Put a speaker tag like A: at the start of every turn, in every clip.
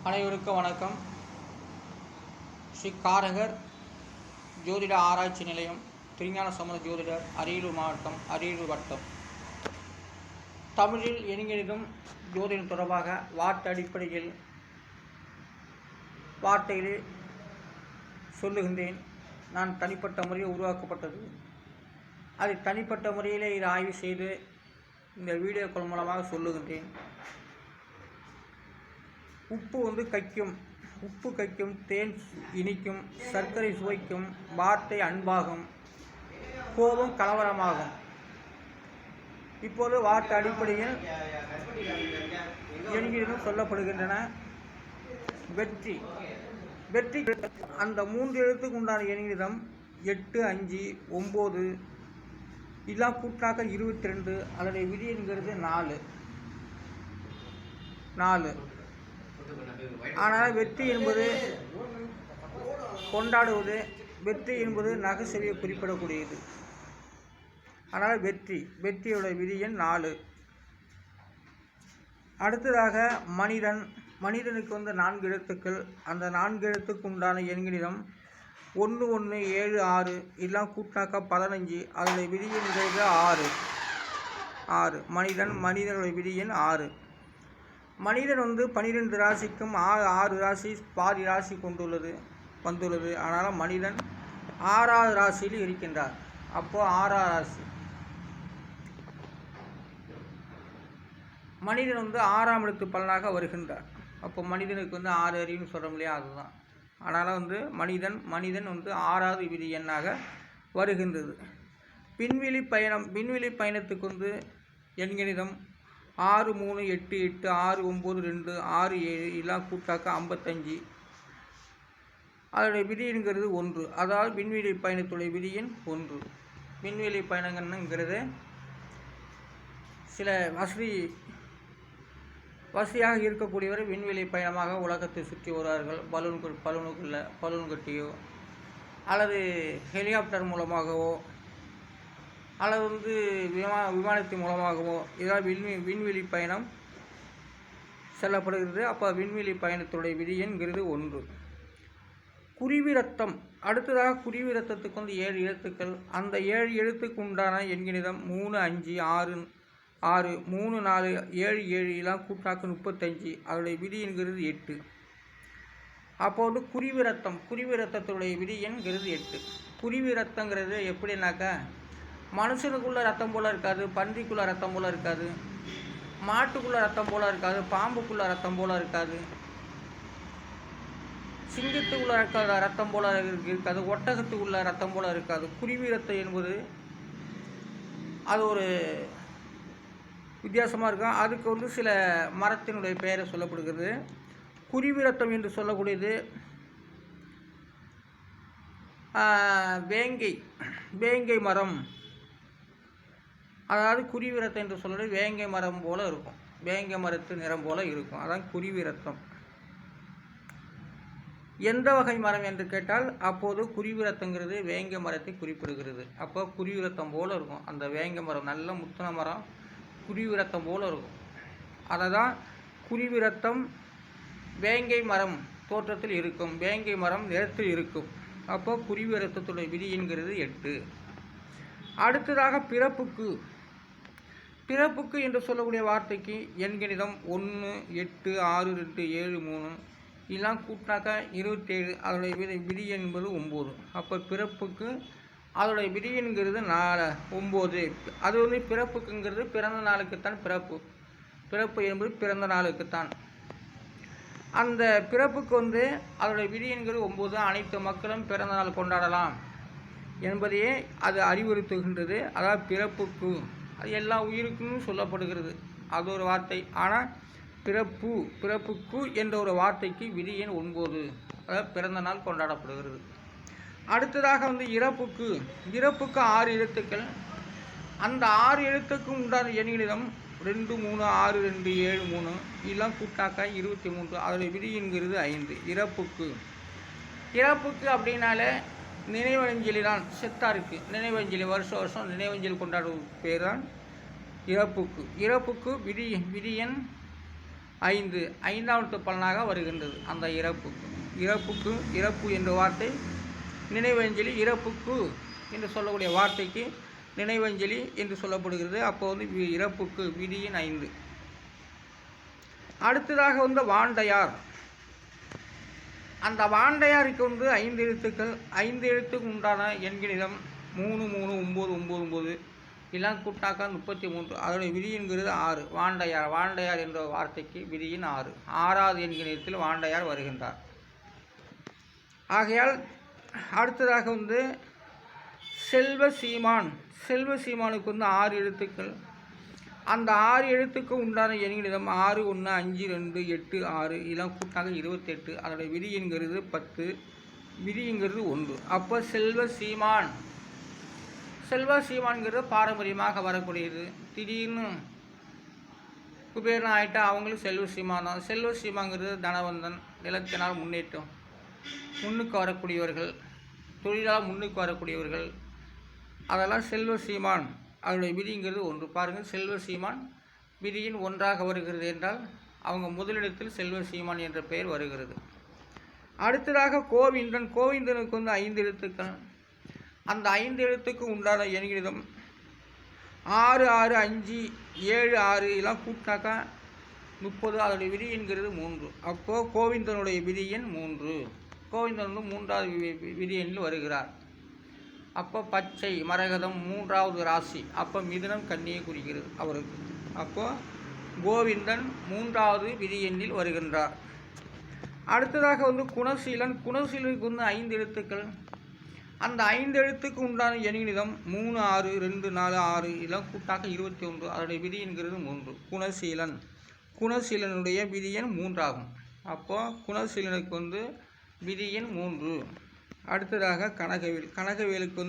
A: அனைவருக்கும் வணக்கம். ஸ்ரீ காரகர் ஜோதிட ஆராய்ச்சி நிலையம், திருஞான சம்பந்த ஜோதிடர், அரியலூர் மாவட்டம், அரியலூர் வட்டம். தமிழில் எண்ணிலும் ஜோதிடம் தொடர்பாக வார்த்தை அடிப்படையில் வார்த்தைகளை சொல்லுகின்றேன். நான் தனிப்பட்ட முறையில் உருவாக்கப்பட்டது. அதை தனிப்பட்ட முறையில் இதை ஆய்வு செய்து இந்த வீடியோக்கள் மூலமாக சொல்லுகின்றேன். உப்பு கைக்கும், உப்பு கைக்கும், தேன் இனிக்கும், சர்க்கரை சுவைக்கும், வார்த்தை அன்பாகும், கோபம் கலவரமாகும். இப்போது வார்த்தை அடிப்படையில் எண்ணிலும் சொல்லப்படுகின்றன. வெற்றி வெற்றி அந்த 3 எழுத்துக்கு உண்டான எண்ணிடம் 8, 5, 9 எல்லாம் கூட்டாக 22. அதனுடைய விதி என்கிறது 4. ஆனால் வெற்றி என்பது கொண்டாடுவது, வெற்றி என்பது நகைச்சுவையை குறிப்பிடக்கூடியது. ஆனால் வெற்றியோட விதி எண் 4. அடுத்ததாக மனிதனுக்கு 4 எழுத்துக்கள். அந்த 4 எழுத்துக்கு உண்டான எண்களிடம் 1, 1, 7, 6 எல்லாம் கூட்டாக்க 15. அதனுடைய விதி என்கிறது 6. மனிதனுடைய விதி எண் 6. மனிதன் 12 ராசிக்கும் 6 ராசி பாதி ராசி வந்துள்ளது. ஆனால் மனிதன் 6வது ராசியில் இருக்கின்றார். அப்போ 6வது ராசி மனிதன் 6ஆம் இடத்து பலனாக வருகின்றார். அப்போ மனிதனுக்கு 6 அறிவுன்னு சொல்கிறோம் இல்லையா, அதுதான். ஆனால் மனிதன் 6வது விதி எண்ணாக வருகின்றது. விண்வெளி பயணத்துக்கு எண்கணிதம் 6, 3, 8, 8, 6, 9, 2, 6, 7 எல்லாம் கூட்டாக்க 55. அதனுடைய விதி என்கிறது 1. அதாவது விண்வெளி பயணத்துடைய விதி எண் 1. விண்வெளி பயணங்கிறது சில வசதியாக இருக்கக்கூடியவரை விண்வெளி பயணமாக உலகத்தை சுற்றி வருவார்கள். பலூன் கட்டியோ அல்லது ஹெலிகாப்டர் மூலமாகவோ அல்லது விமானத்தின் மூலமாகவோ ஏதாவது விண்வெளி பயணம் செல்லப்படுகிறது. அப்போ விண்வெளி பயணத்துடைய விதி என்கிறது 1. குருவி ரத்தம். அடுத்ததாக குருவி ரத்தத்துக்கு 7 எழுத்துக்கள். அந்த 7 எழுத்துக்கு உண்டான எண்கணிதம் 3, 5, 6, 3, 4, 7, 7 எல்லாம் கூட்டாக்க 35. அதனுடைய விதி என்கிறது 8. அப்போ குருவி ரத்தத்துடைய விதி என்கிறது 8. குருவி ரத்தங்கிறது எப்படின்னாக்கா, மனுஷனுக்குள்ள ரத்தம் போல் இருக்காது, பன்றிக்குள்ள ரத்தம் போல் இருக்காது, மாட்டுக்குள்ள ரத்தம் போல் இருக்காது, பாம்புக்குள்ள ரத்தம் போல் இருக்காது, சிங்கத்துக்குள்ள ரத்தம் போல் இருக்காது, ஒட்டகத்துக்குள்ள ரத்தம் போல் இருக்காது. குருவி ரத்தம் என்பது அது ஒரு வித்தியாசமாக இருக்கும். அதுக்கு சில மரத்தினுடைய பெயரை சொல்லப்படுகிறது. குருவி ரத்தம் என்று சொல்லக்கூடியது வேங்கை மரம். அதாவது குருவி ரத்தம் என்று சொல்கிறது வேங்கை மரம் போல் இருக்கும், வேங்கை மரத்து நிறம் போல் இருக்கும். அதான் குருவி ரத்தம். எந்த வகை மரம் என்று கேட்டால் அப்போது குருவி ரத்தங்கிறது வேங்கை மரத்தை குறிப்பிடுகிறது. அப்போ குருவி ரத்தம் போல் இருக்கும். அந்த வேங்கை மரம் நல்ல முத்தின மரம் குருவி ரத்தம் போல் இருக்கும். அதை தான் குருவி ரத்தம் வேங்கை மரம் தோற்றத்தில் இருக்கும், வேங்கை மரம் நிறத்தில் இருக்கும். அப்போ குருவி ரத்தத்துடைய விதி என்கிறது 8. அடுத்ததாக பிறப்புக்கு என்று சொல்லக்கூடிய வார்த்தைக்கு எண்கணிதம் 1, 8, 6, 2, 7, 3 எல்லாம் கூட்டாக்க 27. அதனுடைய விதி என்பது 9. அப்போ பிறப்புக்கு அதனுடைய விதி என்கிறது 9. அது பிறப்புக்குங்கிறது பிறந்த நாளுக்குத்தான் பிறப்பு என்பது பிறந்த நாளுக்குத்தான். அந்த பிறப்புக்கு அதனுடைய விதி என்கிறது 9. அனைத்து மக்களும் பிறந்த நாள் கொண்டாடலாம் என்பதையே அது அறிவுறுத்துகின்றது. அதாவது பிறப்புக்கு அது எல்லா உயிருக்கும் சொல்லப்படுகிறது, அது ஒரு வார்த்தை. ஆனால் பிறப்புக்கு என்ற ஒரு வார்த்தைக்கு விதி எண் 9, அதாவது பிறந்த நாள் கொண்டாடப்படுகிறது. அடுத்ததாக இறப்புக்கு 6 எழுத்துக்கள். அந்த 6 எழுத்துக்கும் உண்டான எண்ணிடம் 2, 3, 6, 2, 7, 3 எல்லாம் கூட்டாக்க 23. அதோடைய விதி என்கிறது 5. இறப்புக்கு அப்படின்னாலே நினைவஞ்சலி தான். செத்தாருக்கு நினைவஞ்சலி, வருஷம் நினைவஞ்சலி கொண்டாடும் பேர் தான் இறப்புக்கு. விதி எண் 5 ஐந்தாவது பலனாக வருகின்றது. அந்த இறப்பு என்ற வார்த்தை நினைவஞ்சலி, இறப்புக்கு என்று சொல்லக்கூடிய வார்த்தைக்கு நினைவஞ்சலி என்று சொல்லப்படுகிறது. அப்போ இறப்புக்கு விதியின் 5. அடுத்ததாக வாண்டையார். அந்த வாண்டையாருக்கு 5 எழுத்துக்கள். 5 எழுத்துக்கு உண்டான எண்கணிதம் 3 3 9 9 9 எல்லாம் கூட்டாக்கா 33. அதனுடைய விதிங்கிறது 6. வாண்டையார் என்ற வார்த்தைக்கு விதியின் 6. 6வது எண்கணிதத்தில் வாண்டையார் வருகின்றார். ஆகையால் அடுத்ததாக செல்வசீமானுக்கு 6 எழுத்துக்கள். அந்த 6 எழுத்துக்கு உண்டான எண்கணிதம் 6 1 5 2 8 6 இதெல்லாம் கூட்டாக 28. அதனுடைய விதிங்கிறது 10. விதிங்கிறது 1. அப்போ செல்வசீமான்கிறது பாரம்பரியமாக வரக்கூடியது. திடீர்னு குபேரன் ஆகிட்டா அவங்களும் செல்வசீமான் தான். செல்வசீமாங்கிறது தனவந்தன், நிலத்தினால் முன்னேற்றம், முன்னுக்கு வரக்கூடியவர்கள், தொழிலால் முன்னுக்கு வரக்கூடியவர்கள், அதெல்லாம் செல்வசீமான். அதனுடைய விதிங்கிறது 1. பாருங்கள், செல்வசீமான் விதியின் 1ஆக வருகிறது என்றால் அவங்க முதலிடத்தில் செல்வசீமான் என்ற பெயர் வருகிறது. அடுத்ததாக கோவிந்தனுக்கு 5 எழுத்துக்கள். அந்த 5 எழுத்துக்கு உண்டான எண்கணிதம் 6 6 5 7 6 இதெல்லாம் கூட்டாக்கா 30. அதனுடைய விதியென்கிறது 3. அப்போது கோவிந்தனுடைய விதியன் 3. கோவிந்தன் 3வது விதியெண்ணில் வருகிறார். அப்போ பச்சை மரகதம் 3வது ராசி. அப்போ மிதுனம் கன்னியை குறிக்கிறது அவருக்கு. அப்போது கோவிந்தன் 3வது விதியெண்ணில் வருகின்றார். அடுத்ததாக குணசீலனுக்கு 5 எழுத்துக்கள். அந்த 5 எழுத்துக்கு உண்டான எண்கணிதம் 3 6 2 4 6 இதெல்லாம் கூட்டாக 21. அதனுடைய விதியென்கிறது 3. குணசீலனுடைய விதியன் 3 ஆகும். அப்போது குணசீலனுக்கு விதியன் 3. அடுத்ததாக கனகவேலுக்கு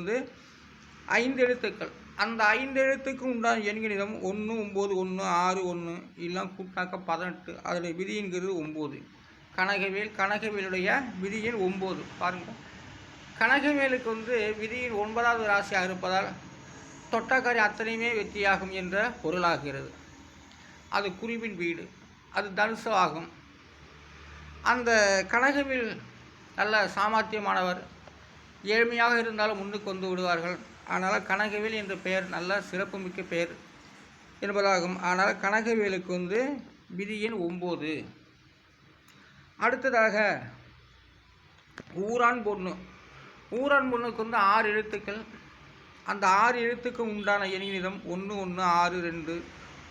A: 5 எழுத்துக்கள். அந்த 5 எழுத்துக்கு உண்டான எண்கணிதம் 1 9 1 6 1 இதெல்லாம் கூட்டாக்க 18. அதனுடைய விதியென்கிறது 9. கனகவேலுடைய விதியன் 9. பாருங்கள், கனகவேலுக்கு விதியின் 9வது ராசியாக இருப்பதால் தொட்டக்காரி அத்தனையுமே வெற்றியாகும் என்ற பொருளாகிறது. அது குருவின் வீடு, அது தனுசு ஆகும். அந்த கனகவேல் நல்ல சாமர்த்தியமானவர், ஏழ்மையாக இருந்தாலும் முன்னுக்கு விடுவார்கள். அதனால் கனகவேல் என்ற பெயர் நல்ல சிறப்புமிக்க பெயர் என்பதாகும். ஆனால் கனகவேலுக்கு விதியின் 9. அடுத்ததாக ஊரான் பொண்ணுக்கு 6 எழுத்துக்கள். அந்த 6 எழுத்துக்கு உண்டான எண்கணிதம் 1 1 6 2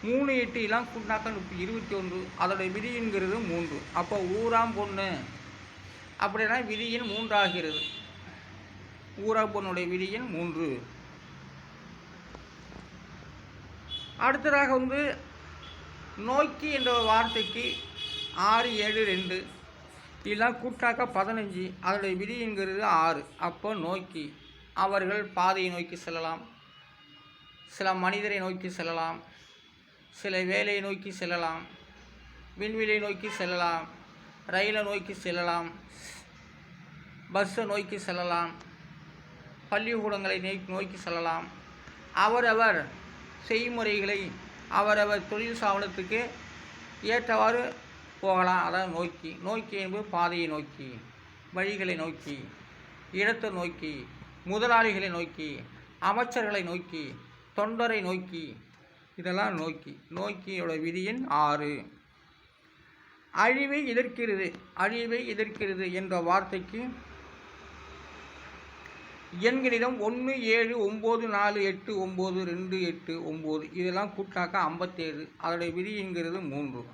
A: 3 8 எல்லாம் கூட்டாக்க 21. அதோடைய விதியென்கிறது 3. அப்போ ஊராம் பொண்ணு அப்படின்னா விதியின் 3 ஆகிறது. ஊராம் பொண்ணுடைய விதியின் 3. அடுத்ததாக நோக்கி என்ற வார்த்தைக்கு 6 7 2 இதெல்லாம் கூட்டாக்க 15. அதனுடைய விதிங்கிறது 6. அப்போ நோக்கி அவர்கள் பாதையை நோக்கி செல்லலாம், சில மனிதரை நோக்கி செல்லலாம், சில வேலையை நோக்கி செல்லலாம், விண்வெளியை நோக்கி செல்லலாம், ரயிலை நோக்கி செல்லலாம், பஸ்ஸை நோக்கி செல்லலாம், பள்ளிக்கூடங்களை நோக்கி செல்லலாம். அவரவர் செய்முறைகளை அவரவர் தொழில் சாவனத்துக்கு ஏற்றவாறு போகலாம். அதான் நோக்கி என்பது பாதையை நோக்கி, வழிகளை நோக்கி, இடத்தை நோக்கி, முதலாளிகளை நோக்கி, அமைச்சர்களை நோக்கி, தொண்டரை நோக்கி, இதெல்லாம் நோக்கியோட விதியின் 6. அழிவை எதிர்க்கிறது என்ற வார்த்தைக்கு எண்கணிதம் 1 7 9 4 8 9 2 8 9 இதெல்லாம் கூட்டாக்க 57. அதோடைய விதிங்கிறது 3.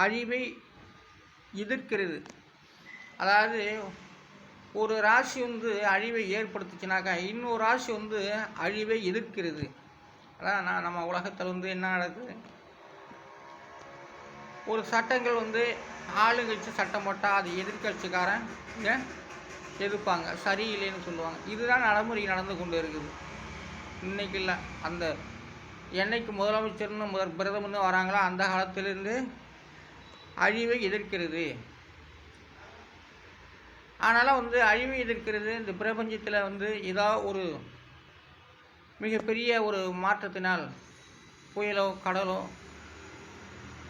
A: அழிவை எதிர்க்கிறது, அதாவது ஒரு ராசி அழிவை ஏற்படுத்துச்சுனாக்கா இன்னொரு ராசி அழிவை எதிர்க்கிறது. அதான் நம்ம உலகத்தில் என்ன நடக்குது, ஒரு சட்டங்கள் ஆளுங்கட்சி சட்டம் போட்டால் அது எதிர்கட்சிக்காரன் எதிர்ப்பாங்க, சரியில்லைன்னு சொல்லுவாங்க. இதுதான் நடைமுறை நடந்து கொண்டு இருக்குது. இன்றைக்கி இல்லை, அந்த என்னைக்கு முதலமைச்சர்னு பிரதமர்னு வராங்களோ அந்த காலத்திலிருந்து அழிவை எதிர்க்கிறது. அதனால் அழிவை எதிர்க்கிறது. இந்த பிரபஞ்சத்தில் ஏதாவது ஒரு மிகப்பெரிய ஒரு மாற்றத்தினால் புயலோ கடலோ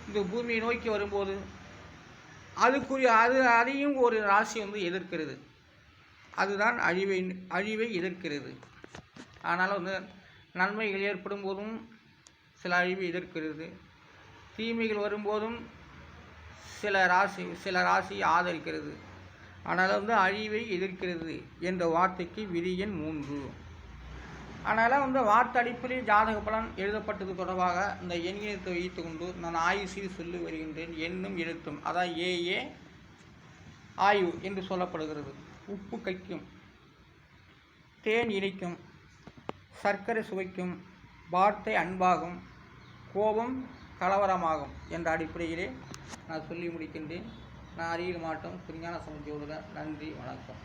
A: இந்த பூமியை நோக்கி வரும்போது அதையும் ஒரு ராசி வந்து எதிர்க்கிறது. அதுதான் அழிவை எதிர்க்கிறது. அதனால் வந்து நன்மைகள் ஏற்படும் போதும் சில அழிவை எதிர்க்கிறது, தீமைகள் வரும்போதும் சில ராசி ஆதரிக்கிறது. அதனால் வந்து அழிவை எதிர்க்கிறது என்ற வார்த்தைக்கு விதி எண் 3. அதனால் வந்து வார்த்தை அடிப்படையில் ஜாதக பலன் எழுதப்பட்டது தொடர்பாக இந்த எண்ணியத்தை வைத்து கொண்டு நான் ஆய்வு செய்து சொல்லி வருகின்றேன். எண்ணும் எழுத்தும், அதான் ஏஏ ஆய்வு என்று சொல்லப்படுகிறது. உப்பு கைக்கும், தேன் இனிக்கும், சர்க்கரை சுவைக்கும், வார்த்தை அன்பாகும், கோபம் கலவரமாகும் என்ற அடிப்படையிலே நான் சொல்லி முடிக்கின்றேன். நான் அரியல் மாவட்டம் திருஞான சம்பந்த ஜோதிடர். நன்றி, வணக்கம்.